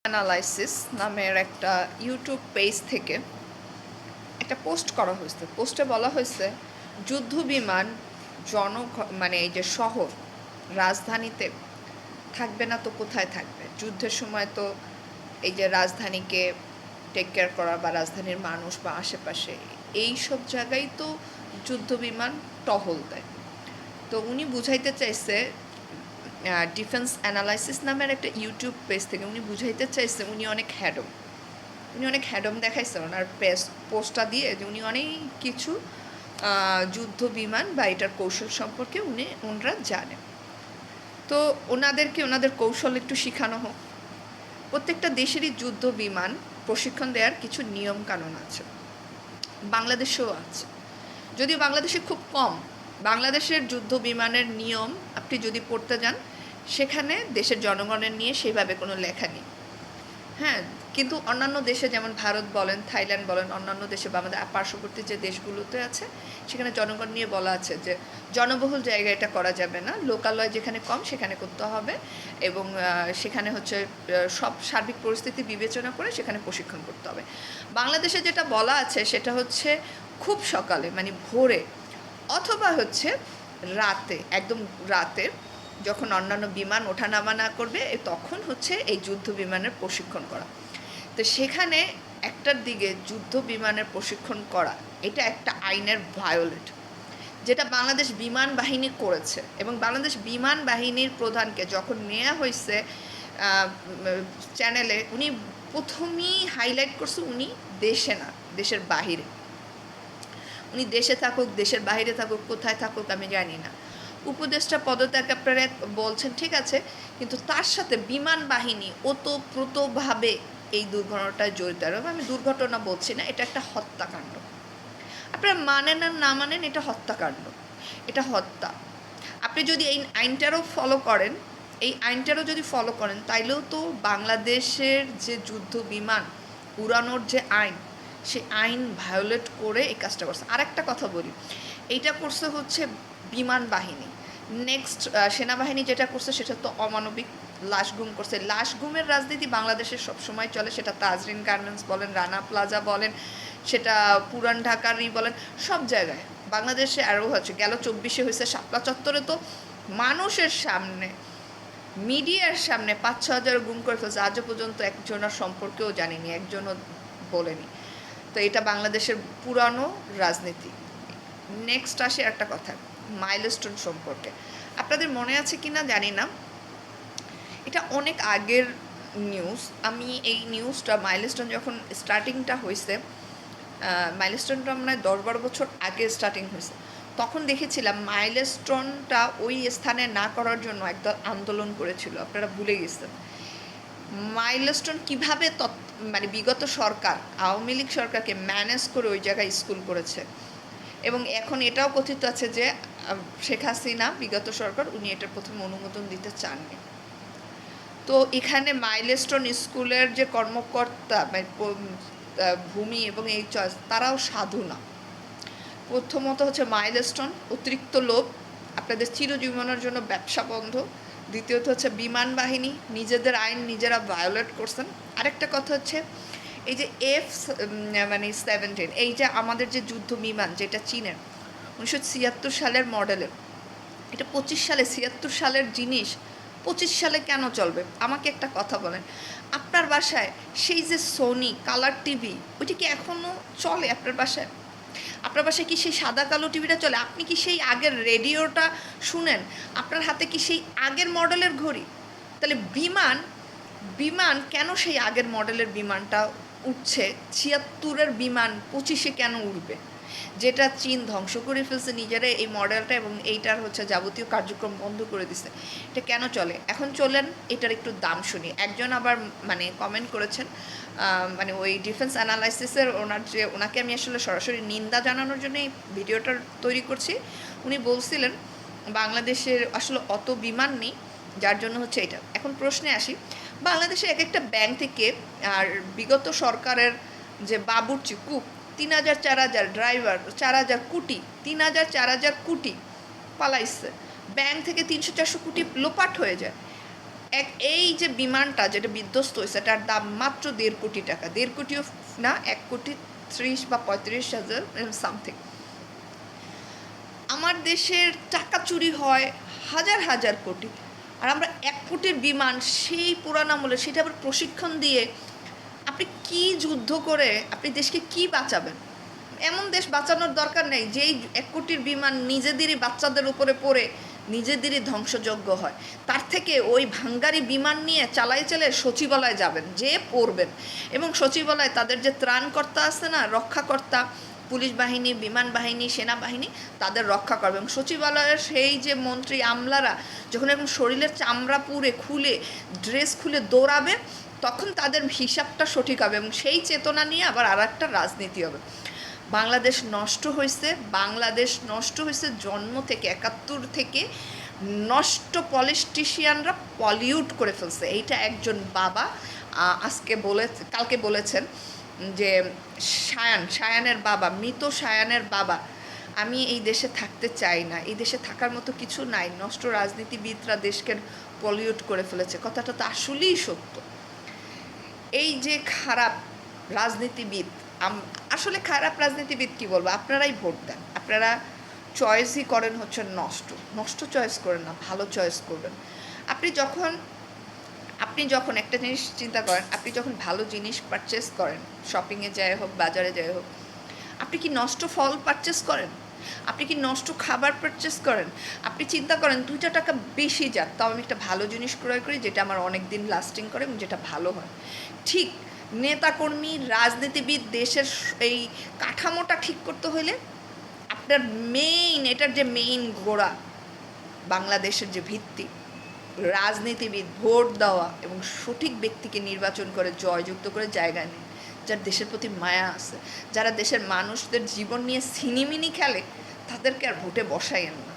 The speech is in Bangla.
অ্যানালাইসিস নামের একটা ইউটিউব পেজ থেকে একটা পোস্ট করা হয়েছে। পোস্টে বলা হয়েছে যুদ্ধ বিমান মানে এই যে শহর রাজধানীতে থাকবে না তো কোথায় থাকবে? যুদ্ধের সময় তো এই যে রাজধানীকে টেক কেয়ার করা বা রাজধানীর মানুষ বা আশেপাশে এই সব জায়গায় তো যুদ্ধ বিমান টহল দেয়। তো উনি বুঝাইতে চাইছে ডিফেন্স অ্যানালাইসিস নামের একটা ইউটিউব পেজ থেকে উনি বুঝাইতে চাইছে উনি অনেক হ্যাডম দেখাইছে ওনার পোস্টটা দিয়ে যে উনি অনেক কিছু যুদ্ধ বিমান বা এটার কৌশল সম্পর্কে ওনারা জানেন। তো ওনাদেরকে ওনাদের কৌশল একটু শেখানো হোক। প্রত্যেকটা দেশেরই যুদ্ধ বিমান প্রশিক্ষণ দেওয়ার কিছু নিয়ম কানুন আছে, বাংলাদেশেও আছে, যদিও বাংলাদেশে খুব কম। বাংলাদেশের যুদ্ধ বিমানের নিয়ম আপনি যদি পড়তে যান সেখানে দেশের জনগণের নিয়ে সেইভাবে কোনো লেখা নেই। হ্যাঁ, কিন্তু অন্যান্য দেশে যেমন ভারত বলেন, থাইল্যান্ড বলেন, অন্যান্য দেশে বা আমাদের পার্শ্ববর্তী যে দেশগুলোতে আছে সেখানে জনগণ নিয়ে বলা আছে যে জনবহুল জায়গায় এটা করা যাবে না, লোকালয় যেখানে কম সেখানে করতে হবে এবং সেখানে হচ্ছে সব সার্বিক পরিস্থিতি বিবেচনা করে সেখানে প্রশিক্ষণ করতে হবে। বাংলাদেশে যেটা বলা আছে সেটা হচ্ছে খুব সকালে মানে ভোরে অথবা হচ্ছে রাতে, একদম রাতে যখন অন্যান্য বিমান ওঠানামা না করবে তখন হচ্ছে এই যুদ্ধ বিমানের প্রশিক্ষণ করা। তো সেখানে একটার দিকে যুদ্ধ বিমানের প্রশিক্ষণ করা এটা একটা আইনের ভায়োলেট, যেটা বাংলাদেশ বিমান বাহিনী করেছে। এবং বাংলাদেশ বিমান বাহিনীর প্রধানকে যখন নেওয়া হয়েছে চ্যানেলে, উনি প্রথমেই হাইলাইট করছে উনি দেশে না, দেশের বাহিরে। উনি দেশে থাকুক, দেশের বাইরে থাকুক, কোথায় থাকুক আমি জানি না। উপদেষ্টা পদত্যাগ আপনারা বলছেন ঠিক আছে, কিন্তু তার সাথে বিমান বাহিনী ওতপ্রোতভাবে এই দুর্ঘটনাটায় জড়িত। আমি দুর্ঘটনা বলছি না, এটা একটা হত্যাকাণ্ড। আপনারা মানেন আর না মানেন, এটা হত্যাকাণ্ড, এটা হত্যা। আপনি যদি এই আইনটারও ফলো করেন, এই আইনটারও যদি ফলো করেন তাইলেও তো বাংলাদেশের যে যুদ্ধ বিমান উড়ানোর যে আইন, সেই আইন ভায়োলেট করে এই কাজটা করছে। আরেকটা কথা বলি, এইটা করছে হচ্ছে বিমান বাহিনী। নেক্সট সেনাবাহিনী যেটা করছে সেটা তো অমানবিক, লাশ গুম করছে। লাশ গুমের রাজনীতি বাংলাদেশের সবসময় চলে, সেটা তাজরিন গার্মেন্টস বলেন, রানা প্লাজা বলেন, সেটা পুরান ঢাকারই বলেন, সব জায়গায় বাংলাদেশে আরও হচ্ছে। গেল 24-এ হয়েছে শাপলা চত্বরে, তো মানুষের সামনে, মিডিয়ার সামনে 5-6 হাজার গুম করে ফেলছে। আজও পর্যন্ত একজনের সম্পর্কেও জানিনি, একজনও বলেনি। তো এটা বাংলাদেশের পুরানো রাজনীতি। নেক্সট আসে একটা কথা মাইলস্টোন সম্পর্কে। আপনাদের মনে আছে কি না জানি না, এটা অনেক আগের নিউজ। আমি এই নিউজটা মাইলস্টোন যখন স্টার্টিংটা হয়েছে, মাইলস্টোনটা মানে 10-12 বছর আগে স্টার্টিং হয়েছে, তখন দেখেছিলাম মাইলস্টোনটা ওই স্থানে না করার জন্য একদল আন্দোলন করেছিল। আপনারা ভুলে গেছেন মাইলস্টোন কীভাবে মানে বিগত সরকার, আওয়ামী লীগ সরকারকে ম্যানেজ করে ওই জায়গায় স্কুল করেছে। এবং এখন এটাও কথিত আছে যে শেখ হাসিনা বিগত সরকার উনি এটার প্রথমে অনুমোদন দিতে চাননি। তো এখানে মাইলস্টোন স্কুলের যে কর্মকর্তা ভূমি এবং এই চয়েস তারাও সাধু না। প্রথমত হচ্ছে মাইলস্টোন অতিরিক্ত লোভ, আপনাদের চিরজীবনের জন্য ব্যবসা বন্ধ। দ্বিতীয়ত হচ্ছে বিমান বাহিনী নিজেদের আইন নিজেরা ভায়োলেট করছেন। আরেকটা কথা হচ্ছে এই যে F-17, এই যে আমাদের যে যুদ্ধ বিমান যেটা চীনের 1976 সালের মডেলের, এটা 25 সালে 76 সালের জিনিস 25 সালে কেন চলবে? আমাকে একটা কথা বলেন, আপনার বাসায় সেই যে সোনি কালার টিভি ওইটা কি এখনও চলে? আপনার বাসায় কি সেই সাদা কালো টিভিটা চলে? আপনি কি সেই আগের রেডিওটা শুনেন? আপনার হাতে কি সেই আগের মডেলের ঘড়ি? তাহলে বিমান কেন সেই আগের মডেলের বিমানটা উঠছে? 76-এর বিমান 25-এ কেন উঠবে? যেটা চীন ধ্বংস করে ফেলছে নিজেরা এই মডেলটা, এবং এইটার হচ্ছে যাবতীয় কার্যক্রম বন্ধ করে দিছে, এটা কেন চলে? এখন চলেন এটার একটু দাম শুনি। একজন আবার মানে কমেন্ট করেছেন, মানে ওই ডিফেন্স অ্যানালাইসিসের ওনাকে আমি আসলে সরাসরি নিন্দা জানানোর জন্য এই ভিডিওটা তৈরি করছি। উনি বলছিলেন বাংলাদেশের আসলে অত বিমান নেই, যার জন্য হচ্ছে এটা। এখন প্রশ্নে আসি, বাংলাদেশে এক একটা ব্যাংক থেকে আর বিগত সরকারের যে বাবুর্চি কুক 3000 4000 ড্রাইভার 4000 কোটি 3000 4000 কোটি পালাইছে, ব্যাংক থেকে 300-400 কোটি লোপাট হয়ে যায়। এই যে বিমানটা যেটা বিধ্বস্ত হয়েছে এটার দাম মাত্র 1.5 কোটি টাকা, 1.5 কোটিও না, 1.30 বা 35,000 সামথিং। আমার দেশের টাকা চুরি হয় হাজার হাজার কোটি, আর আমরা 1 কোটির বিমান সেই পুরান আমলে সেটা আবার প্রশিক্ষণ দিয়ে আপনি কি যুদ্ধ করে আপনি দেশকে কি বাঁচাবেন? এমন দেশ বাঁচানোর দরকার নেই যেই 1 কোটির বিমান নিজেদেরই বাচ্চাদের উপরে পড়ে নিজেদেরই ধ্বংসযজ্ঞ হয়। তার থেকে ওই ভাঙ্গারি বিমান নিয়ে চালায় সচিবালয় যাবেন, যে পড়বেন, এবং সচিবালয় তাদের যে ত্রাণকর্তা আছে না, রক্ষাকর্তা, পুলিশ বাহিনী, বিমান বাহিনী, সেনাবাহিনী, তাদের রক্ষা করবে। এবং সচিবালয়ের সেই যে মন্ত্রী আমলারা যখন এখন শরীরের চামড়া পুড়ে খুলে ড্রেস খুলে দৌড়াবে, তখন তাদের হিসাবটা সঠিক হবে এবং সেই চেতনা নিয়ে আবার আর একটা রাজনীতি হবে। বাংলাদেশ নষ্ট হয়েছে, বাংলাদেশ নষ্ট হয়েছে জন্ম থেকে, 71 থেকে নষ্ট। পলিটিশিয়ানরা পলিউট করে ফেলছে। এইটা একজন বাবা কালকে বলেছেন যে সায়ানের বাবা, মৃত সায়ানের বাবা, আমি এই দেশে থাকতে চাই না, এই দেশে থাকার মতো কিছু নাই, নষ্ট রাজনীতিবিদরা দেশকে পলিউট করে ফেলেছে। কথাটা তো আসলেই সত্য। এই যে খারাপ রাজনীতিবিদ, আসলে খারাপ রাজনীতিবিদ কি বলবো, আপনারাই ভোট দেন, আপনারা চয়েসই করেন হচ্ছে নষ্ট চয়েস করেন না, ভালো চয়েস করবেন। আপনি যখন একটা জিনিস চিন্তা করেন, আপনি যখন ভালো জিনিস পারচেস করেন, শপিংয়ে যাই হোক, বাজারে যাই হোক, আপনি কি নষ্ট ফল পারচেস করেন? আপনি কি নষ্ট খাবার পারচেস করেন? আপনি চিন্তা করেন 2টা টাকা বেশি যাক, তাও আমি একটা ভালো জিনিস ক্রয় করি যেটা আমার অনেক দিন লাস্টিং করে এবং যেটা ভালো হয়। ঠিক নেতাকর্মী, রাজনীতিবিদ, দেশের এই কাঠামোটা ঠিক করতে হলে আপনার এটার যে মেইন গোড়া, বাংলাদেশের যে ভিত্তি, রাজনীতিবিদ, ভোট দেওয়া এবং সঠিক ব্যক্তিকে নির্বাচন করে জয়যুক্ত করে জায়গা নেয়, যার দেশের প্রতি মায়া আছে, যারা দেশের মানুষদের জীবন নিয়ে ছিনিমিনি খেলে, তাদেরকে আর ভোটে বসাইয়েন না।